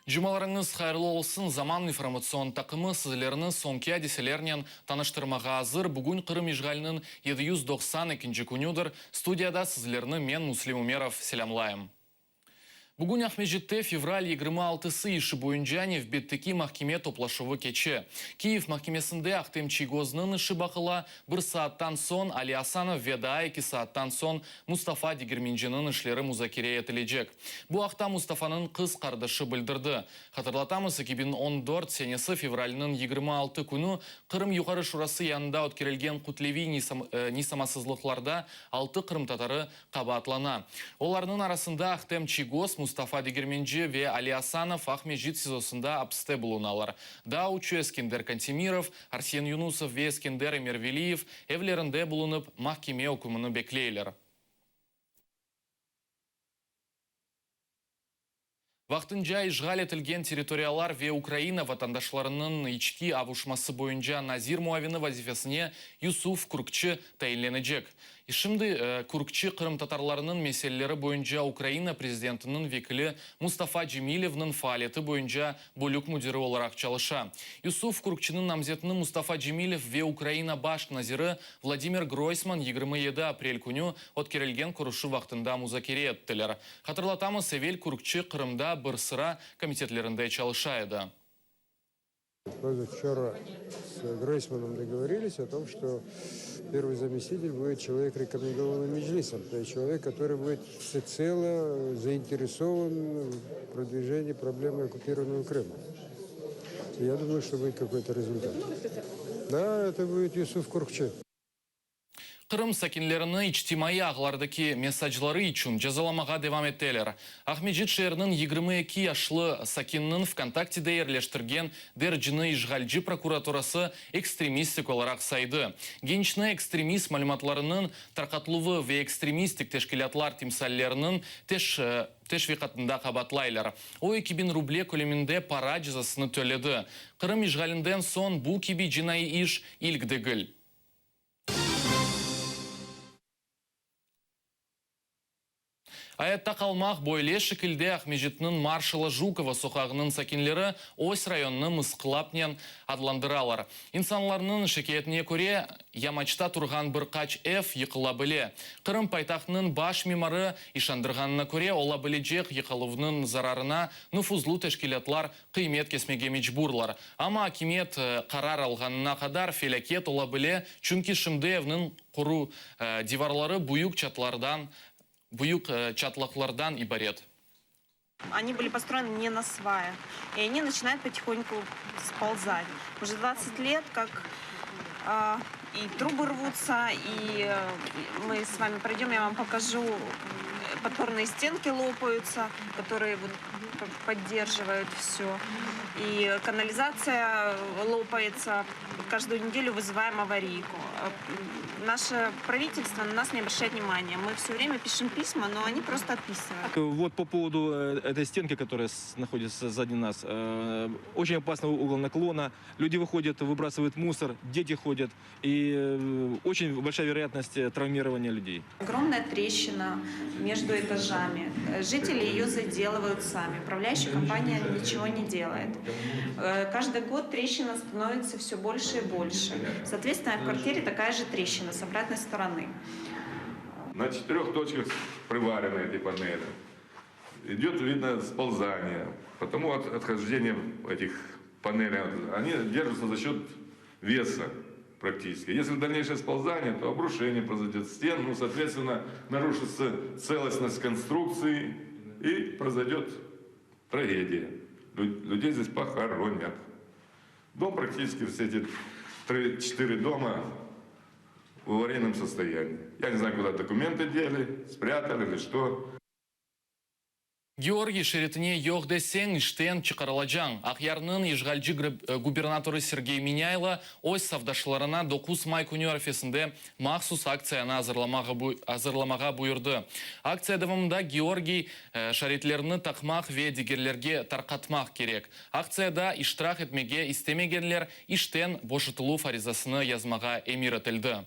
Жумаларыңыз хайырлы олсын, заман информацион тақымы сізлеріні соңкия деселерінен таныштырмаға азыр. Бүгін Қырым ежғалының 792 күнюдыр. Студияда сізлеріні мен Муслим Умеров селямлайым. Бүгін Ахмеджетте февраль 26-сы іші бойынжане в беттеки махкеме топлашывы кече. Киев махкемесінде Ахтем Чигознын іші бақыла бір сааттан сон Али Асанов веда 2 сааттан сон Мустафа Дегерменженің ішлері музакире етілежек. Бұл ақта Мустафаның қыз қардашы білдірді. Хатырлатамыз 2014 сенесі февральның 26 күні Қырым юғары шурасы янында өткерілген құтлеви нисамасызлықларда 6 Қырым татары қабатлана. Оларының арасында Ахтем Чигоз, Мустафа Дегерменджи ве Али Асанов Ахмеджит сизосында апсте булуналар. Да учу Эскендер Кантемиров, Арсен Юнусов ве Эскендер Эмервелиев эвлерінде булунып махкеме окумыны беклейлер. Вақтынжа ишғал етілген территориялар ве Украина ватандашларының ички авушмасы бойынша Назир Муавины вазифесіне Юсуф Куркчы тәйінленежек. Ишімді Куркчы Қырым татарларының меселелері бойынша Украина президентінің векілі Мустафа Джемилевнің фаалеті бойынша бөлік мүдері оларақ чалыша. Юсуф Куркчының намзетінің Мустафа Джемилев ве Украина баш назиры Владимир Гройсман 27 апрель күні откерілген күрішу вақтында музакире еттілер. Хатырлатамыз Эвель Куркчы Қырымда бір сыра комитетлерінде чалышайды. Вчера с Гройсманом договорились о том, что первый заместитель будет человек, рекомендованный Меджлисом. То есть человек, который будет всецело заинтересован в продвижении проблемы оккупированного Крыма. И я думаю, что будет какой-то результат. Да, это будет Юсуф Куркчы. Қырым сәкенлеріні ичтимai ағылардaki месаджлары үшін жазаламаға девам еттелер. Ахмеджит шерінің 22 яшлы сәкеннің ВКонтакте ерлештірген дәрджіні ишғалжы прокуратурасы экстремистик оларақ сайды. Генчні экстремист малюматларының тарқатлығы ве экстремистик тешкілятлар тимсаллерінің теш виқатында қабатлайлар. О 2000 рубле көлемінде пара жазасыны төледі. Қырым ишғалінден сон бұл кеби жинай иш илгдегіл. Аятта қалмақ бойле шекілде Ахмеджетнің маршалы Жукова соқағының сәкенлері Ось районны мысқылапнен адландыралар. Инсанларының шекетіне көре ямачта тұрған бір қач F йықыла біле. Қырым пайтақның баш мемары ишандырғанына көре ола білежек йықылывның зарарына нұфузлу тәшкілетлар қимет кесмеге мечбурлар. Ама акимет қарар алғанына қадар фелекет ола біле, чүнки шымдевнің құру диварлары буюк чатлаклардан ибарет. Они были построены не на сваях, и они начинают потихоньку сползать. Уже 20 лет, как и трубы рвутся, и мы с вами пройдем, я вам покажу, подпорные стенки лопаются, которые вот поддерживают все. И канализация лопается, каждую неделю вызываем аварийку. Наше правительство на нас не обращает внимания. Мы все время пишем письма, но они просто отписывают. Вот по поводу этой стенки, которая находится сзади нас, очень опасный угол наклона. Люди выходят, выбрасывают мусор, дети ходят. И очень большая вероятность травмирования людей. Огромная трещина между этажами. Жители ее заделывают сами. Управляющая компания ничего не делает. Каждый год трещина становится все больше и больше. Соответственно, в квартире такая же трещина с обратной стороны. На 4 точках приварены эти панели. Идет, видно, сползание. Потому отхождение этих панелей, они держатся за счет веса практически. Если дальнейшее сползание, то обрушение произойдет стен, соответственно, нарушится целостность конструкции и произойдет трагедия. Людей здесь похоронят. Дом практически, все эти 3-4 дома в аварийном состоянии. Я не знаю, куда документы дели, спрятали или что. Георгий шеретіне йоғдесен іштен чықарылажан. Ақярның ишғалжы губернаторы Сергей Миняйло ось савдашыларына 9 май күні арфесінде мақсус акцияны азырламаға бұйырды. Акция давамында Георгий шаретлеріні тақмақ ве дегерлерге тарқатмақ керек. Акцияда иштрақ етмеге істемегенлер іштен бошытылу фаризасыны язмаға эмир етілді.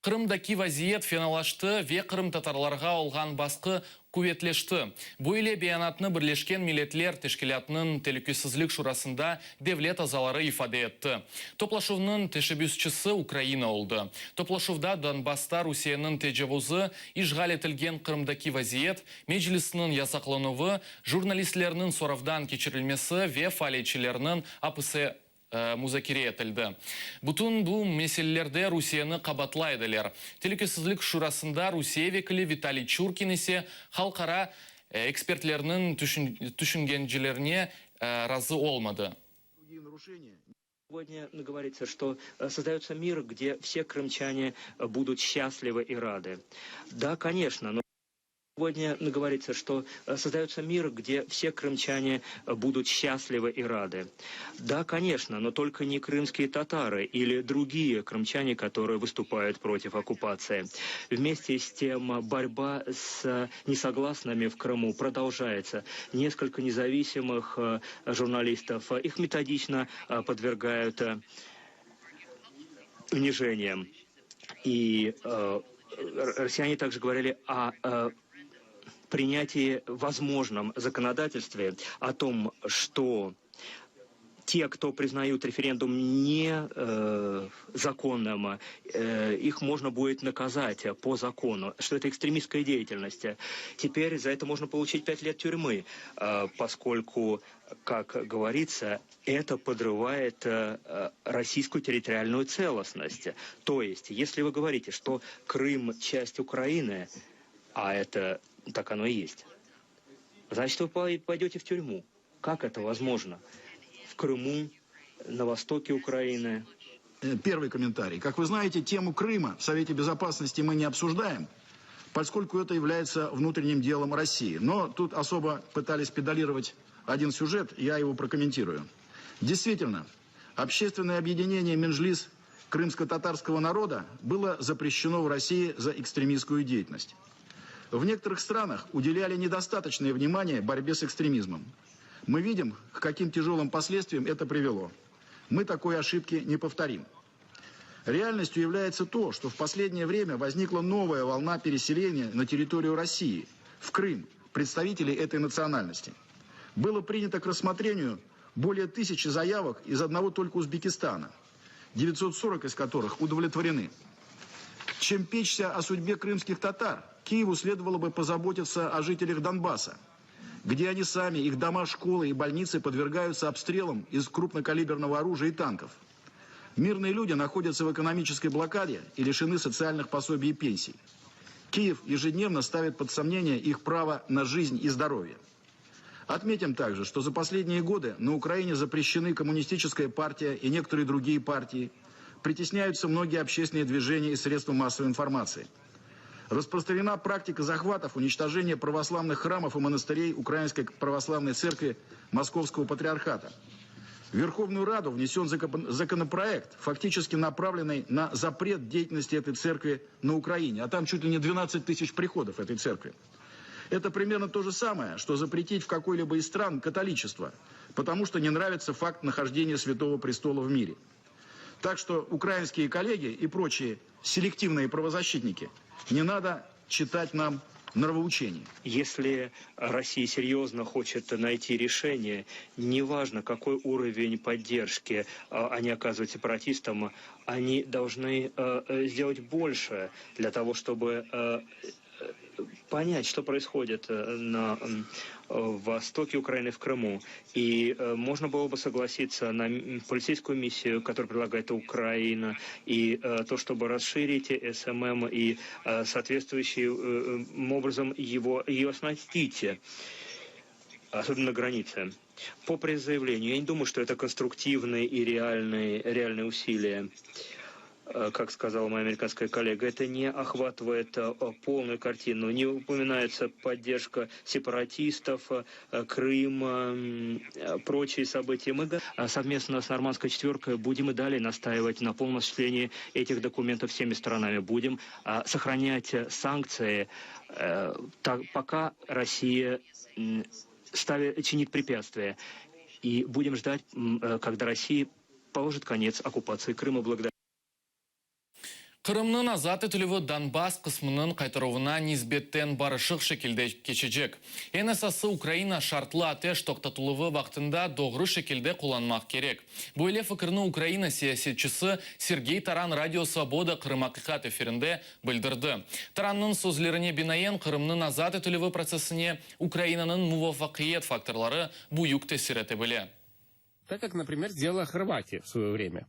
Кырымдаки вазиет финалашты, ве Кырым татарларға олған басқы күветлешті. Бұл еле баянатны Бірлешкен Миллетлер Тешкелятның телекөсізлік шурасында девлет азалары ифаде етті. Топлашувның тешебюсчысы Украина олды. Топлашувда Донбасста Русияның тежевузы ишғал етілген Кырымдаки вазиет, меджлисінің ясақлануы, журналистлерінің соравдан кечірілмесі ве фалейчілерінің апысы музакире етілді. Бұтын бұл меселелерде Русияны қабатлайдылер. Телекөсізлік шурасында Русия векілі Виталий Чуркин есе халқара экспертлерінің түшінгенжілеріне разы олмады. Сегодня говорится, что создается мир, где все крымчане будут счастливы и рады. Да, конечно, но сегодня говорится, что создается мир, где все крымчане будут счастливы и рады. Да, конечно, но только не крымские татары или другие крымчане, которые выступают против оккупации. Вместе с тем борьба с несогласными в Крыму продолжается. Несколько независимых журналистов, их методично подвергают унижениям. И россияне также говорили о принятии возможном законодательстве, о том, что те, кто признают референдум незаконным, их можно будет наказать по закону, что это экстремистская деятельность. Теперь за это можно получить 5 лет тюрьмы, поскольку, как говорится, это подрывает российскую территориальную целостность. То есть, если вы говорите, что Крым – часть Украины, а это так оно и есть, значит, вы пойдете в тюрьму. Как это возможно? В Крыму, на востоке Украины. Первый комментарий. Как вы знаете, тему Крыма в Совете Безопасности мы не обсуждаем, поскольку это является внутренним делом России. Но тут особо пытались педалировать один сюжет, я его прокомментирую. Действительно, общественное объединение Меджлис крымско-татарского народа было запрещено в России за экстремистскую деятельность. В некоторых странах уделяли недостаточное внимание борьбе с экстремизмом. Мы видим, к каким тяжелым последствиям это привело. Мы такой ошибки не повторим. Реальностью является то, что в последнее время возникла новая волна переселения на территорию России, в Крым, представителей этой национальности. Было принято к рассмотрению более 1000 заявок из одного только Узбекистана, 940 из которых удовлетворены. Чем печься о судьбе крымских татар, Киеву следовало бы позаботиться о жителях Донбасса, где они сами, их дома, школы и больницы подвергаются обстрелам из крупнокалиберного оружия и танков. Мирные люди находятся в экономической блокаде и лишены социальных пособий и пенсий. Киев ежедневно ставит под сомнение их право на жизнь и здоровье. Отметим также, что за последние годы на Украине запрещены коммунистическая партия и некоторые другие партии, притесняются многие общественные движения и средства массовой информации. Распространена практика захватов, уничтожения православных храмов и монастырей Украинской православной церкви Московского патриархата. В Верховную Раду внесен законопроект, фактически направленный на запрет деятельности этой церкви на Украине. А там чуть ли не 12 тысяч приходов этой церкви. Это примерно то же самое, что запретить в какой-либо из стран католичество, потому что не нравится факт нахождения Святого Престола в мире. Так что украинские коллеги и прочие селективные правозащитники, не надо читать нам нравоучений. Если Россия серьезно хочет найти решение, неважно, какой уровень поддержки они оказывают сепаратистам, они должны сделать больше для того, чтобы понять, что происходит на востоке Украины, в Крыму. И можно было бы согласиться на полицейскую миссию, которую предлагает Украина, и то, чтобы расширить СММ и соответствующим образом ее оснастить, особенно на границе. По призывлению, я не думаю, что это конструктивные и реальные усилия. Как сказала моя американская коллега, это не охватывает полную картину. Не упоминается поддержка сепаратистов, Крым, прочие события. Мы совместно с Нормандской четверкой будем и далее настаивать на полном осуществлении этих документов всеми сторонами. Будем сохранять санкции, пока Россия чинит препятствия. И будем ждать, когда Россия положит конец оккупации Крыма благодаря. Кырымнын азат етілігі Донбасс қысмының қайтаруына низбеттен барышық шекілде кечежек. Ең асасы Украина шартлы атеш тоқтатылығы вақтында доғры шекілде қоланмақ керек. Бұл фікірні Украина сиясетчісі Сергей Таран Радио Свобода Қырым ақиқат эфирінде білдірді. Таранның сөзлеріне бинайын Кырымнын азат етілігі процесіне Украинаның мувафақиет факторлары бұйық тесір ете біле. Так как, например, сделала Хорватия в свое время.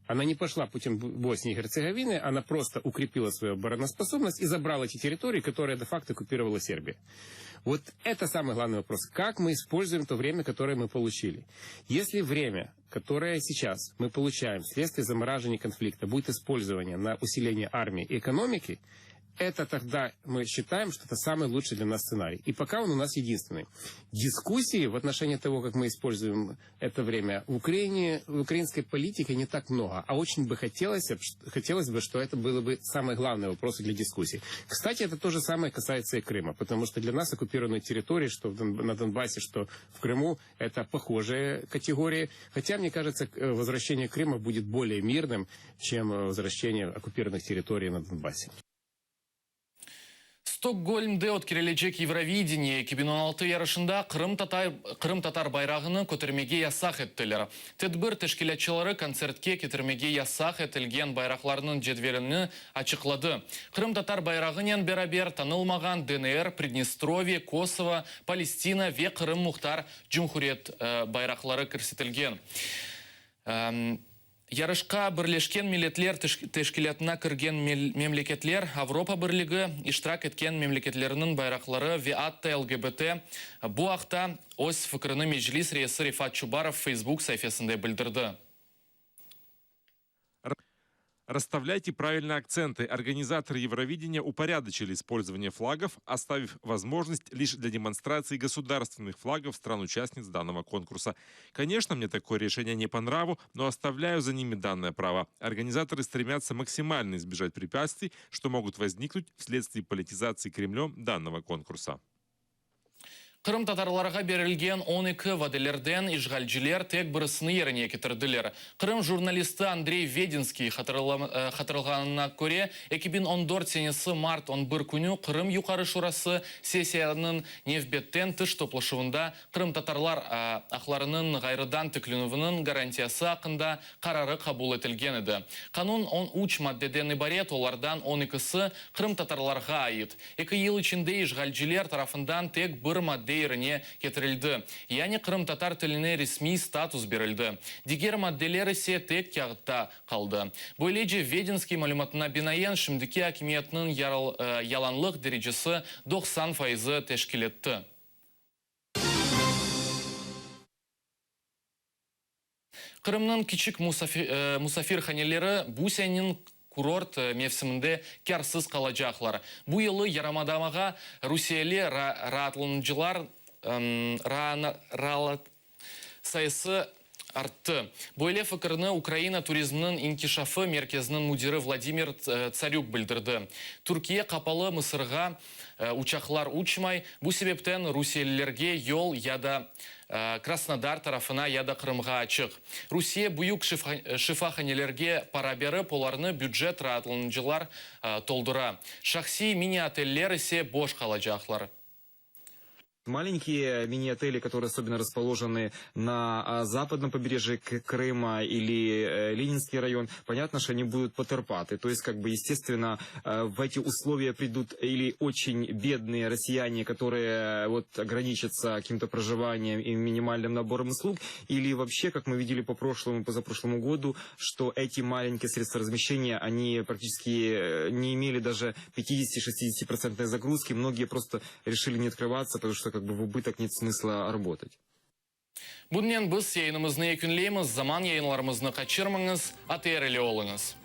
Она не пошла путем Боснии и Герцеговины, она просто укрепила свою обороноспособность и забрала эти территории, которые де-факто оккупировала Сербия. Вот это самый главный вопрос. Как мы используем то время, которое мы получили? Если время, которое сейчас мы получаем вследствие замораживания конфликта, будет использование на усиление армии и экономики, это тогда мы считаем, что это самый лучший для нас сценарий. И пока он у нас единственный. Дискуссии в отношении того, как мы используем это время в Украине, в украинской политике не так много. А очень бы хотелось бы, что это было бы самый главный вопрос для дискуссий. Кстати, это то же самое касается и Крыма. Потому что для нас оккупированные территории, что на Донбассе, что в Крыму, это похожие категории. Хотя, мне кажется, возвращение Крыма будет более мирным, чем возвращение оккупированных территорий на Донбассе. Стокгольмде өткерілечек Евровидение 2016 ярышында Қырым татар байрағыны көтермеге ясақ еттілер. Тедбір тешкілетчілері концертке кетірмеге ясақ етілген байрақларының жедвеліні ачықлады. Қырым татар байрағынен берабер танылмаған ДНР, Приднестровье, Косово, Палестина ве Қырым Мұхтар Джумхурет байрақлары көрсетілген. Ярышқа бірлешкен миллетлер тешкілетіна кірген мемлекетлер, Авропа бірлігі иштирак еткен мемлекетлерінің байрақлары ВИАТ ЛГБТ бұ ақта өз фікіріні Меджлис рейесі Рифат Чубаров Facebook сайфесінде білдірді. Расставляйте правильные акценты. Организаторы Евровидения упорядочили использование флагов, оставив возможность лишь для демонстрации государственных флагов стран-участниц данного конкурса. Конечно, мне такое решение не по нраву, но оставляю за ними данное право. Организаторы стремятся максимально избежать препятствий, что могут возникнуть вследствие политизации Кремлем данного конкурса. Қырым татарларға берілген 12 ваделерден ишғалжілер тек бірісіні еріне кетірділер. Қырым журналисті Андрей Вединский қатырылғанына көре 2014 сенесі март 11 күні Қырым юқары шурасы сессияның невбеттен тыш топлашуында Қырым татарлар ақларының ғайрыдан тіклінуінің гарантиясы ақында қарары қабул етілген еді. Қанун 13 маддеден ибарет, олардан 12-сы Қырым татарларға айыт. 2 ел ішінде ишғалжілер тарафындан тек бір мадде еріне кетірілді. Яғни Қырым татар тіліне ресми статус берілді. Дигер мадделер ісе тек кағытта қалды. Бойлеже Вединский малюматына бинайен шымдіке акиметінің яланлық дәрежесі 90% тешкіл етті. Қырымның кичік мусафир ханелері Бусянин курорт мевсімінде кәрсіз қалажақлар. Бұ елі Ярамадамаға Русияле ратлынжылар сайысы артты. Бойле фікірні Украина туризмнің инкишафы мерkezінің мудирі Владимир Царюк білдірді. Түркия қапалы Мысырға учақлар учмай, бұ себептен Русиялерге ел яда Краснодар тарафына яда Қырымға ачық. Русия бұйық шифаханелерге пара беріп, оларны бюджет ратлынжылар толдыра. Шахси мини-отеллер ісе бош қалажақлар. Маленькие мини-отели, которые особенно расположены на западном побережье Крыма или Ленинский район, понятно, что они будут потерпаты. То есть, естественно, в эти условия придут или очень бедные россияне, которые ограничатся каким-то проживанием и минимальным набором услуг, или вообще, как мы видели по прошлому и позапрошлому году, что эти маленькие средства размещения, они практически не имели даже 50-60% загрузки. Многие просто решили не открываться, потому что в убыток нет смысла работать. Бұнен біз яйынымызны екінлейміз, заман яйынларымызны қачырмыңыз, атайрелі олыңыз.